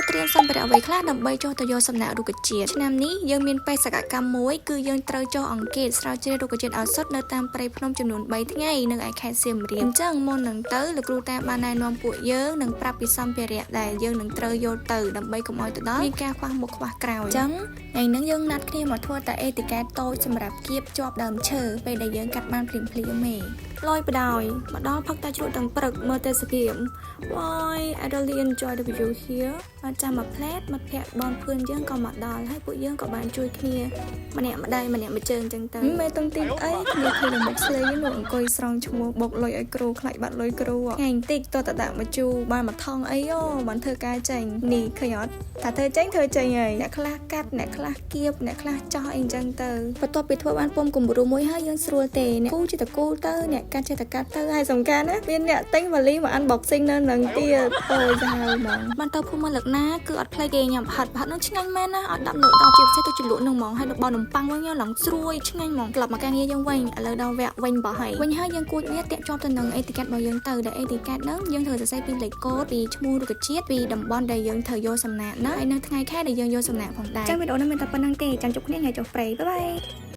ត្រៀមសម្ភារៈអ្វីខ្លះដើម្បីចុះទៅយកសំណាក់រុក្ខជាតិឆ្នាំនេះយើងមានបេសកកម្មមួយគឺយើងត្រូវចុះអង្កេតស្រាវជ្រាវរុក្ខជាតិឱសថនៅតាមព្រៃភ្នំចំនួន3ថ្ងៃនៅឯខេត្តសៀមរាបអញ្ចឹងមុននឹងទៅលោកគ្រូតាបានណែនាំពួកយើងនិងប្រាប់ពីសម្ភារៈដែលយើងនឹងត្រូវយកទៅដើម្បីកុំឲ្យទៅដល់មានការខ្វះមុខខ្វះក្រោយអញ្ចឹងថ្ងៃហ្នឹងយើងណាត់គ្នាមកធ្វើតែអេតិកែតតូចសម្រាប់គៀបជាប់ដើមឈើពេលដែលយើងកាត់បានភ្លាមៗលយបដ ாய் មកដល់ផឹកតែជ្រក់ទាំងព្រឹកមើលទេសភាព Why I really enjoy the view here បានចាំមកផ្លែតមកភ័ក្របងភឿនយើងក៏មកដល់ហើយពួកយើងក៏បានជួយគ្នាម្នាក់ម្ដាយម្នាក់មួយជើងអញ្ចឹងទៅមេតុងទីអីគ្នាឃើញតែមុខស្លេនោះអង្គុយស្រង់ឈ្មោះបុកលុយឲ្យគ្រូខ្លាចបាត់លុយគ្រូថ្ងៃបន្តិចតតដាក់មកជូបានមកថងអីអូបានធ្វើការចេញនេះឃើញអត់ថាធ្វើចេញហើយអ្នកខ្លះកាត់អ្នកខ្លះគៀបអ្នកខ្លះចោះអីអញ្ចឹងទៅបន្ទាប់ពីធ្វើបានពុំគំរូមួយហើយយើងស្រួលទេអ្នកគូចិត្តគូទៅអ្នកកាត់ចិត្តកាត់ទៅហើយសំខាន់ណាមានអ្នកទិញវ៉ាលីមក unboxing នៅនឹងទៀតអូយសាហាវហ្មងបានទៅភូមិលឹកណាគឺអត់ផ្លេចគេញ៉ាំផាត់នឹងឆ្ងាញ់មែនណាអត់ដាក់លើដល់ជាពិសេសទៅជ្រលក់នឹងហ្មងហើយបោះនំប៉័ងវិញឡើងស្រួយឆ្ងាញ់ហ្មងក្លាប់មកការងារយើងវិញឥឡូវដល់វគ្គវិញបោះហើយយើងគួចវាតាក់ជាប់ទៅនឹងអេតិកែតរបស់យើងទៅដែលអេតិកែតហ្នឹងយើងត្រូវសរសេរពីលេខកូដពីឈ្មោះរុក្ខជាតិពីតំបន់ដែលយើងត្រូវយកសំណាក់ណាហើយនៅថ្ងៃខែដែលយើងយកសំណាក់ផងដែរចឹងវីដេអូនេះមានតែប៉ុណ្្នឹងទេចាំជួបគ្នាថ្ងៃចុះព្រៃបាយ